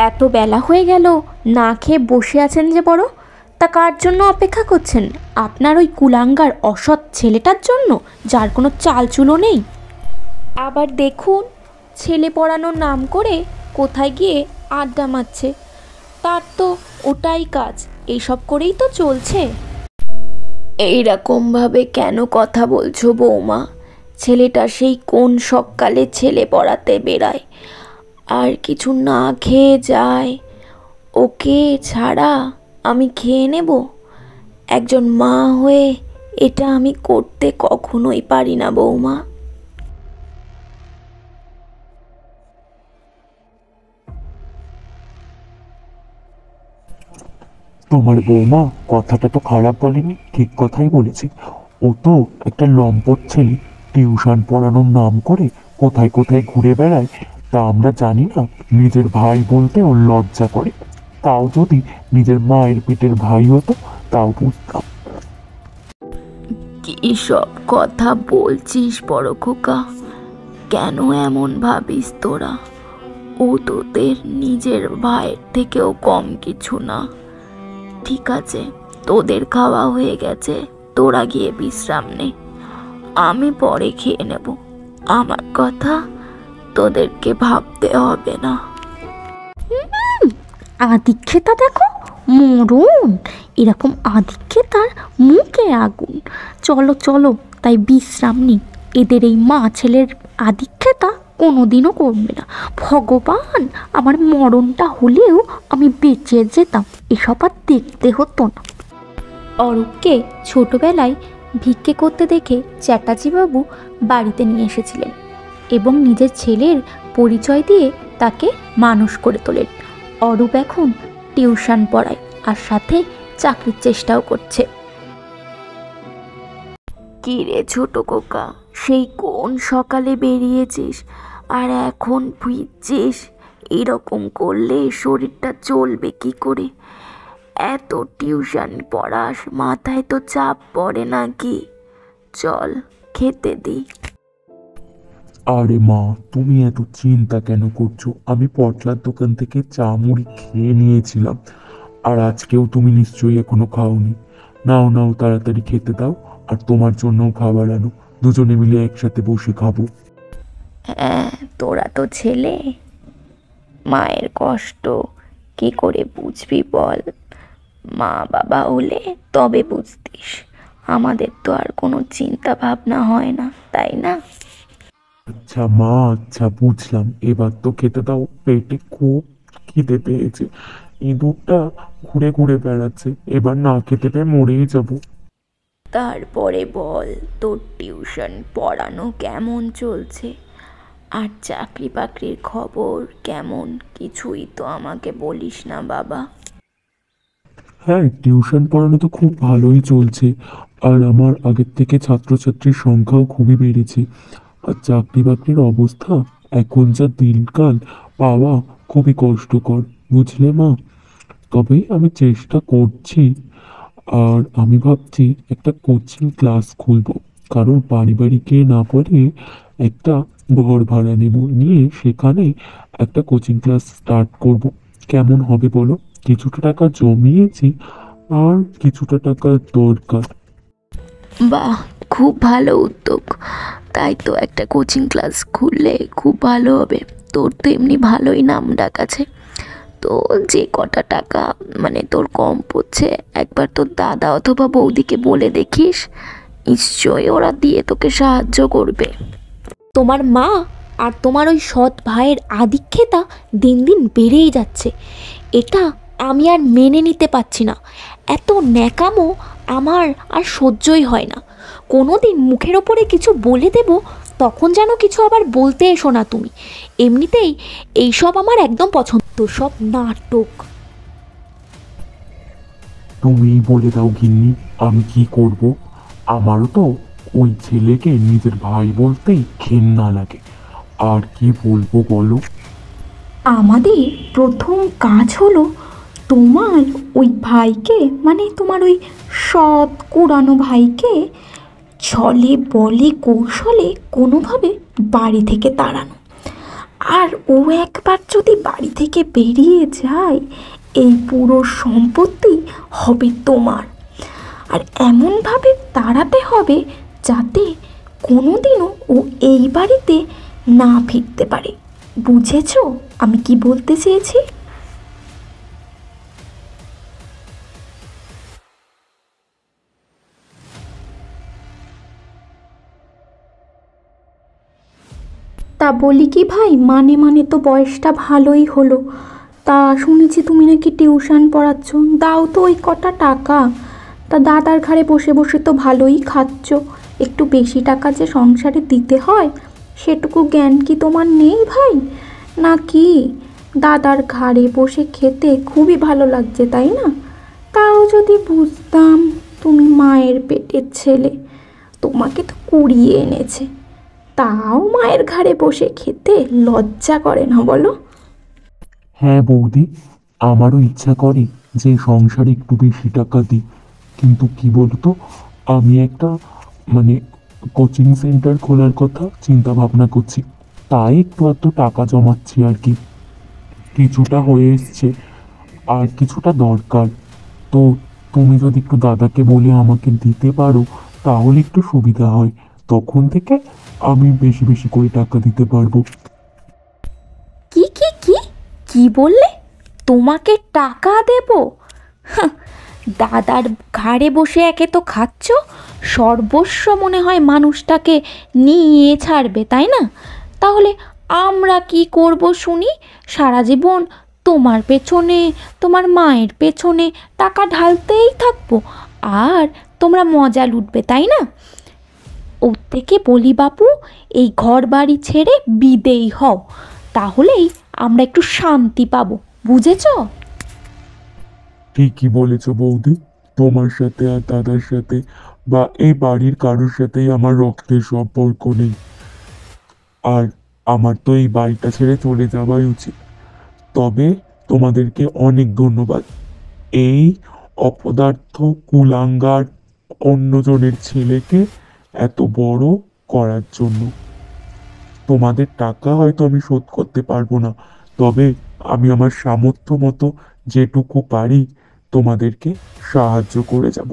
এত বেলা হয়ে গেল, না খেয়ে বসে আছেন যে বড়? তা কার জন্য অপেক্ষা করছেন? আপনার ওই কুলাঙ্গার অসৎ ছেলেটার জন্য, যার কোনো চালচুলো নেই। আবার দেখুন, ছেলে পড়ানোর নাম করে কোথায় গিয়ে আড্ডা মারছে। তার তো ওটাই কাজ, এইসব করেই তো চলছে। এইরকমভাবে কেন কথা বলছো বৌমা? ছেলেটা সেই কোন সকালে ছেলে পড়াতে বেড়ায়, আর কিছু না খেয়ে যায়। ওকে ছাড়া আমি খেয়ে নেব? একজন মা হয়ে এটা আমি করতে কখনোই পারি না বৌমা। তোমার বৌমা কথাটা তো খারাপ বলেনি, ঠিক কথাই বলেছে। ও তো একটা লম্পট ছেলে, টিউশন পড়ানোর নাম করে কোথায় কোথায় ঘুরে বেড়ায়। তা আমরা জানি না? নিজের ভাই বলতে ওর লজ্জা করে। তাও যদি নিজের মায়ের পেটের ভাই হতো তাও বুঝতাম। কি সব কথা বলছিস বড় খোকা? কেন এমন ভাবিস তোরা? ও তোদের নিজের ভাইয়ের থেকেও কম কিছু না। ঠিক আছে, তোদের খাওয়া হয়ে গেছে, তোরা গিয়ে বিশ্রাম নে, আমি পরে খেয়ে নেব। আমার কথা তোদেরকে ভাবতে হবে না। আদিক্ষেতা দেখো, মরণ! এরকম আদিক্ষেতার মুখে আগুন। চলো চলো, তাই বিশ্রাম নি। এদের এই মা ছেলের আদিক্ষেতা কোনোদিনও করবে না। ভগবান, আমার মরণটা হলেও আমি বেঁচে যেতাম, এসব আর দেখতে হতো না। অরূপকে ছোটবেলায় ভিক্ষে করতে দেখে চ্যাটার্জিবাবু বাড়িতে নিয়ে এসেছিলেন এবং নিজের ছেলের পরিচয় দিয়ে তাকে মানুষ করে তোলেন। অরূপ এখন টিউশন পড়ায় আর সাথে চাকরির চেষ্টাও করছে। কি রে ছোট কোকা, সেই কোন সকালে বেরিয়েছিস আর এখন ফিরছিস? এরকম করলে শরীরটা চলবে কি করে? এত টিউশন পড়াস, মাথায় তো চাপ পড়ে নাকি? চল খেতে দি। আরে মা, তুমি এত চিন্তা কেন করছো? আমি পটলার দোকান থেকে চা মুড়ি খেয়ে নিয়েছিলাম, আর আজকেও তুমি নিশ্চয়ই এখনো খাওনি। নাও নাও, তাড়াতাড়ি খেতে দাও, আর তোমার জন্যও খাবার আনো, দুজনে মিলে একসাথে বসে খাবো। হ্যাঁ, তোরা তো ছেলে, মায়ের কষ্ট কি করে বুঝবি বল? মা বাবা হলে তবে বুঝতিস। আমাদের তো আর কোনো চিন্তা ভাবনা হয় না, তাই না? আচ্ছা মা, আচ্ছা বুঝলাম, এবার তো খেতে দাও, পেটে খুব খিদে পেয়েছে। ইঁদুরটা ঘুরে ঘুরে বেড়াচ্ছে, এবার না খেতে পেয়ে মরেই যাবো। তারপরে বল, তোর টিউশন পড়ানো কেমন চলছে? আর চাকরি বাকরির খবর কেমন? কিছুই তো আমাকে বলিস না বাবা। হ্যাঁ, টিউশন পড়ানো তো খুব ভালোই চলছে, আর আমার আগের থেকে ছাত্রছাত্রীর সংখ্যাও খুবই বেড়েছে। আর চাকরি বাকরির অবস্থা এখন যা দিনকাল, পাওয়া খুবই কষ্টকর, বুঝলে মা? তবে আমি চেষ্টা করছি। আর আমি ভাবছি একটা কোচিং ক্লাস খুলবো, কারণ পারিবারিকে না পড়ে একটা ঘর ভাড়া নেব, নিয়ে সেখানে একটা কোচিং ক্লাস স্টার্ট করব। কেমন হবে বলো? কিছুটা টাকা জমিয়েছি, আর কিছুটা টাকা দরকার। বাহ, খুব ভালো উদ্যোগ। তাই তো, একটা কোচিং ক্লাস খুললে খুব ভালো হবে। তোর তো এমনি ভালোই নাম ডাক আছে। তো যে কটা টাকা মানে তোর কম পড়ছে, একবার তোর দাদা অথবা বৌদিকে বলে দেখিস, নিশ্চয়ই ওরা দিয়ে তোকে সাহায্য করবে। তোমার মা আর তোমার ওই সৎ ভাইয়ের আধিক্যতা দিন দিন বেড়েই যাচ্ছে। এটা আমি আর মেনে নিতে পারছি না। এত ন্যাকামো আমার আর সহ্যই হয় না। কোনো দিন মুখের ওপরে কিছু বলে দেব, তখন যেন কিছু আবার বলতে এসো না তুমি। এমনিতেই এইসব আমার একদম পছন্দ, সব নাটক। তুমিই বলে দাও গিন্নি, আমি কি করব? আমারও তো ওই ছেলেকে নিজের ভাই বলতেই ঘেন্না লাগে। আর কি বলবো বলো? আমাদের প্রথম কাজ হলো তোমার ওই ভাইকে, মানে তোমার ওই সৎ কুড়ানো ভাইকে ছলে বলে কৌশলে কোনোভাবে বাড়ি থেকে তাড়ানো। আর ও একবার যদি বাড়ি থেকে বেরিয়ে যায়, এই পুরো সম্পত্তি হবে তোমার। আর এমনভাবে তাড়াতে হবে যাতে কোনোদিনও ও এই বাড়িতে না ফিরতে পারে। বুঝেছো আমি কি বলতে চেয়েছি? তা বলি কি ভাই, মানে তো বয়সটা ভালোই হলো। তা শুনেছি তুমি নাকি টিউশন পড়াচ্ছ, দাও তো ওই কটা টাকা। তা দাদার ঘাড়ে বসে বসে তো ভালোই খাচ্ছ, একটু বেশি টাকা যে সংসারে দিতে হয় সেটুকু জ্ঞান কি তোমার নেই ভাই? নাকি দাদার ঘাড়ে বসে খেতে খুবই ভালো লাগছে, তাই না? তাও যদি বুঝতাম তুমি মায়ের পেটের ছেলে, তোমাকে তো কুড়িয়ে এনেছে, তাও মায়ের ঘাড়ে বসে খেতে লজ্জা করে না বলো? হ্যাঁ বৌদি, আমারও ইচ্ছা করে যে সংসারে একটু বেশি টাকা দিই, কিন্তু কি বলতো, আমি একটা মানে কোচিং সেন্টার খোলার কথা চিন্তা ভাবনা করছি, তাই একটু এত টাকা জমাচ্ছি আর কি। কিছুটা হয়ে এসছে, আর কিছুটা দরকার। তো তুমি যদি একটু দাদাকে বলে আমাকে দিতে পারো তাহলে একটু সুবিধা হয়, তখন থেকে আমি বেশি বেশি করে টাকা দিতে পারবো। কি কি কি কি বললে? তোমাকে টাকা দেব? হাহ, দাদার ঘাড়ে বসে একে তো খাচ্ছ, সর্বস্ব মনে হয় মানুষটাকে নিয়ে ছাড়বে, তাই না? তাহলে আমরা কি করব শুনি? সারা জীবন তোমার পেছনে, তোমার মায়ের পেছনে টাকা ঢালতেই থাকবো, আর তোমরা মজা লুটবে, তাই না? ওর থেকে বলি বাপু, এই ঘর বাড়ি ছেড়ে বিদেয় হও, তাহলেই আমরা একটু শান্তি পাবো, বুঝেছো? ঠিকই বলেছ বৌদি, তোমার সাথে আর দাদার সাথে বা এই বাড়ির কারোর সাথেই আমার রক্তের সম্পর্ক নেই, আর আমার তো এই বাড়িটা ছেড়ে চলে যাওয়াই উচিত। তবে তোমাদেরকে অনেক ধন্যবাদ, এই অপদার্থ কুলাঙ্গার অন্যজনের ছেলেকে এত বড় করার জন্য। তোমাদের টাকা হয়তো আমি শোধ করতে পারবো না, তবে আমি আমার সামর্থ্য মতো যেটুকু পারি তোমাদেরকে সাহায্য করে যাব।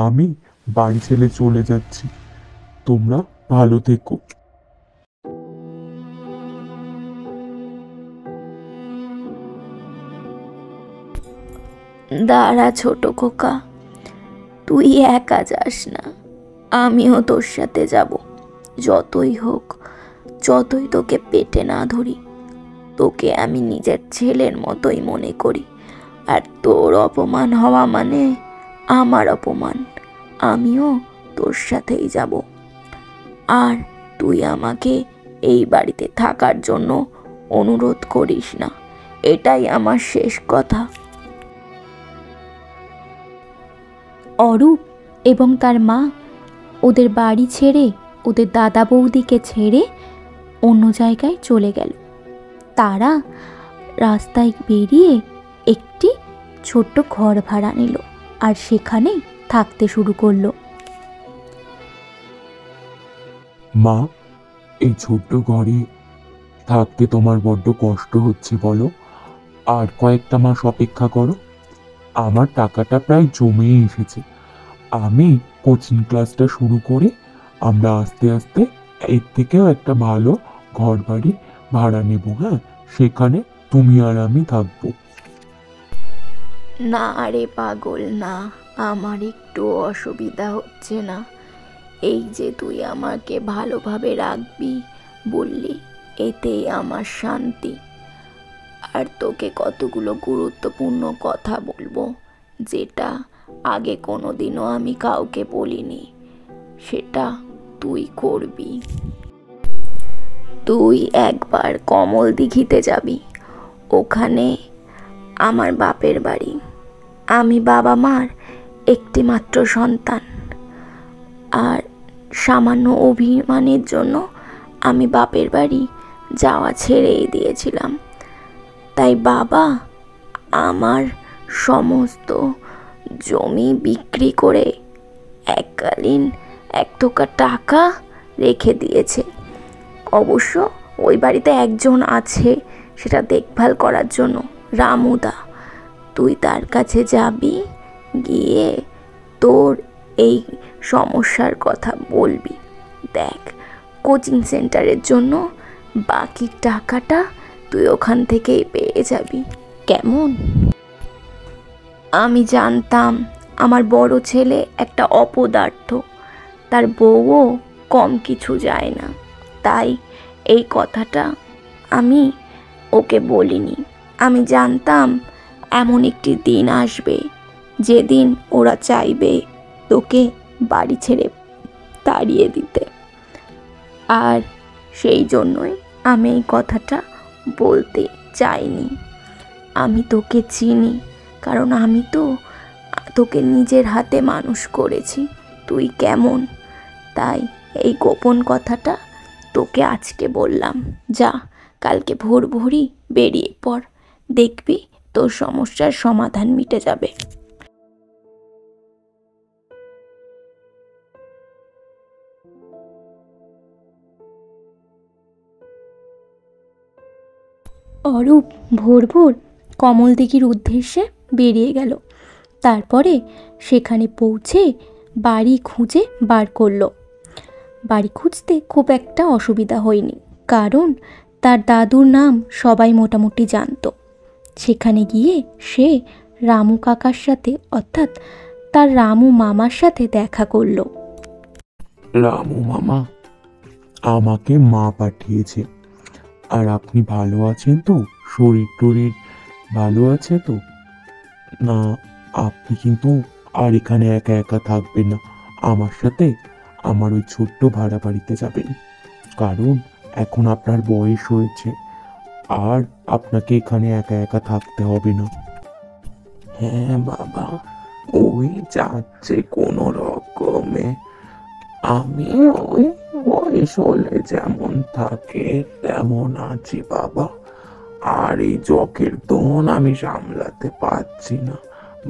আমি বাড়ি ছেড়ে চলে যাচ্ছি, তোমরা ভালো থেকো। দাঁড়া ছোট খোকা, তুই একা যাস না, আমিও তোর সাথে যাব। যতই হোক, যতই তোকে পেটে না ধরি, তোকে আমি নিজের ছেলের মতোই মনে করি। আর তোর অপমান হওয়া মানে আমার অপমান, আমিও তোর সাথেই যাব। আর তুই আমাকে এই বাড়িতে থাকার জন্য অনুরোধ করিস না, এটাই আমার শেষ কথা। অরূপ এবং তার মা ওদের বাড়ি ছেড়ে, ওদের দাদা বৌদিকে ছেড়ে অন্য জায়গায় চলে গেল। তারা রাস্তায় বেরিয়ে একটি ছোট্ট ঘর ভাড়া নিল আর সেখানেই থাকতে শুরু করলো। মা, এই ছোট্ট ঘরে থাকতে তোমার বড্ড কষ্ট হচ্ছে বলো? আর কয়েকটা মাস অপেক্ষা করো, আমার টাকাটা প্রায় জমে এসেছে। আমি কোচিং ক্লাসটা শুরু করে আমরা আস্তে আস্তে এর থেকেও একটা ভালো ঘর বাড়ি ভাড়া নেব। হ্যাঁ, সেখানে তুমি আর আমি থাকবো। না রে পাগল, না, আমার একটু অসুবিধা হচ্ছে না। এই যে তুই আমাকে ভালোভাবে রাখবি বললি, এতেই আমার শান্তি। আর তোকে কতগুলো গুরুত্বপূর্ণ কথা বলবো, যেটা আগে কোনোদিনও আমি কাউকে বলিনি, সেটা তুই করবি। তুই একবার কমল দিঘিতে যাবি, ওখানে আমার বাপের বাড়ি। আমি বাবা মার একটি মাত্র সন্তান, আর সামান্য অভিমানের জন্য আমি বাপের বাড়ি যাওয়া ছেড়েই দিয়েছিলাম। তাই বাবা আমার সমস্ত জমি বিক্রি করে এককালীন এক টাকা রেখে দিয়েছে। অবশ্য ওই বাড়িতে একজন আছে সেটা দেখভাল করার জন্য, রামুদা। তুই তার কাছে যাবি, গিয়ে তোর এই সমস্যার কথা বলবি। দেখ, কোচিং সেন্টারের জন্য বাকি টাকাটা তুই ওখান থেকেই পেয়ে যাবি, কেমন? আমি জানতাম আমার বড় ছেলে একটা অপদার্থ, তার বউও কম কিছু যায় না, তাই এই কথাটা আমি ওকে বলিনি। আমি জানতাম এমন একটি দিন আসবে যেদিন ওরা চাইবে তোকে বাড়ি ছেড়ে তাড়িয়ে দিতে, আর সেই জন্যই আমি এই কথাটা বলতে চাইনি। আমি তোকে চিনি, কারণ আমি তো তোকে নিজের হাতে মানুষ করেছি, তুই কেমন, তাই এই গোপন কথাটা তোকে আজকে বললাম। যা, কালকে ভোর ভোরই বেরিয়ে পড়, দেখবি তোর সমস্যার সমাধান মিটে যাবে। অরূপ ভোর ভোর কমল দিঘির উদ্দেশ্যে বেরিয়ে গেল। তারপরে সেখানে পৌঁছে বাড়ি খুঁজে বার করলো। বাড়ি খুঁজতে খুব একটা অসুবিধা হয়নি, কারণ তার দাদুর নাম সবাই মোটামুটি জানতো। সেখানে গিয়ে সে রামু কাকার সাথে, অর্থাৎ তার রামু মামার সাথে দেখা করলো। রামু মামা, আমাকে মা পাঠিয়েছে। আর আপনি ভালো আছেন তো? শরীর টরীর ভালো আছে তো? না, আপনি কিন্তু আর এখানে একা একা থাকবেন না, আমার সাথে আমার ওই ছোট্ট ভাড়া বাড়িতে যাবেন, কারণ এখন আপনার বয়স হয়েছে আর আপনাকে এখানে একা একা থাকতে হবে না। হ্যাঁ বাবা, ওই যাচ্ছে কোনো রকমে। আমি ওই বয়স হলে যেমন থাকে তেমন আছি বাবা। আর এই জকের দোন আমি সামলাতে পারছি না।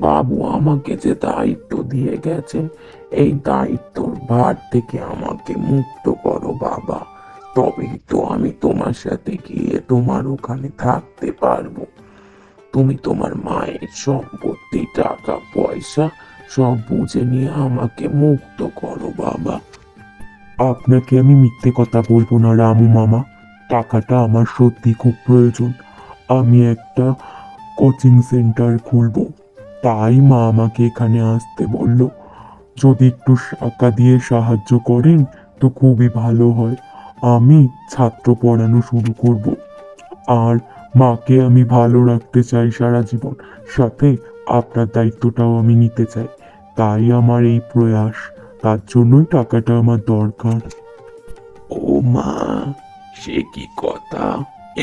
বাবু আমাকে যে দায়িত্ব দিয়ে গেছেন, এই দায়িত্বর ভার থেকে আমাকে মুক্ত করো বাবা, তবেই তো আমি তোমার সাথে গিয়ে তোমার ওখানে থাকতে পারবো। তুমি তোমার মায়ের সম্পত্তি, টাকা পয়সা সব বুঝে নিয়ে আমাকে মুক্ত করো বাবা। আপনাকে আমি মিথ্যে কথা বলবো না রামু মামা, টাকাটা আমার সত্যি খুব প্রয়োজন। আমি একটা কোচিং সেন্টার খুলবো, তাই মা আমাকে এখানে আসতে বলল। যদি একটু টাকা দিয়ে সাহায্য করেন তো খুবই ভালো হয়। আমি ছাত্র পড়ানো শুরু করব, আর মাকে আমি ভালো রাখতে চাই সারা জীবন, সাথে আপনার দায়িত্বটাও আমি নিতে চাই। তাই আমার এই প্রয়াস, তার জন্যই টাকাটা আমার দরকার। ও মা, সে কি কথা!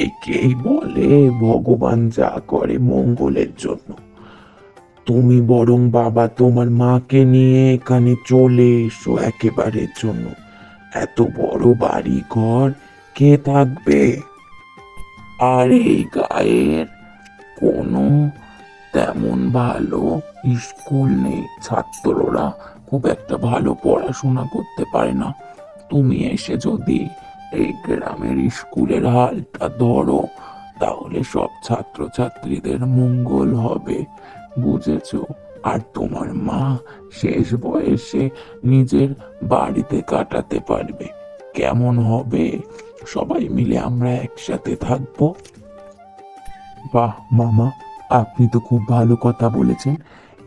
একেই বলে ভগবান যা করে মঙ্গলের জন্য। তুমি বরং বাবা তোমার মাকে নিয়ে এখানে চলে এসো একেবারের জন্য। এত বড় বাড়ি ঘর কে থাকবে? আর এই গায়ের কোনো তেমন ভালো স্কুল নেই, ছাত্ররা খুব একটা ভালো পড়াশোনা করতে পারে না। তুমি এসে যদি এই গ্রামের স্কুলের হালটা ধরো, তাহলে সব ছাত্রছাত্রীদের মঙ্গল হবে, বুঝেছো? আর তোমার মা শেষ বয়সে নিজের বাড়িতে কাটাতে পারবে। কেমন হবে? সবাই মিলে আমরা একসাথে থাকবো। বাহ মামা, আপনি তো খুব ভালো কথা বলেছেন।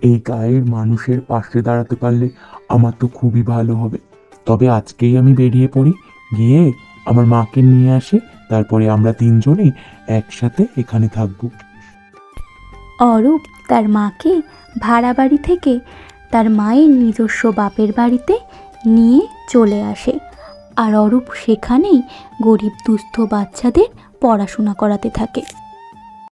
এই গায়ের মানুষের পাশে দাঁড়াতে পারলে আমার তো খুবই ভালো হবে। তবে আজকেই আমি বেরিয়ে পড়ি, গিয়ে আমার মাকে নিয়ে আসি, তারপরে আমরা তিনজনেই একসাথে এখানে থাকবো। অরূপ তার মাকে ভাড়া বাড়ি থেকে তার মায়ের নিজস্ব বাপের বাড়িতে নিয়ে চলে আসে। আর অরূপ সেখানেই গরিব দুস্থ বাচ্চাদের পড়াশোনা করাতে থাকে।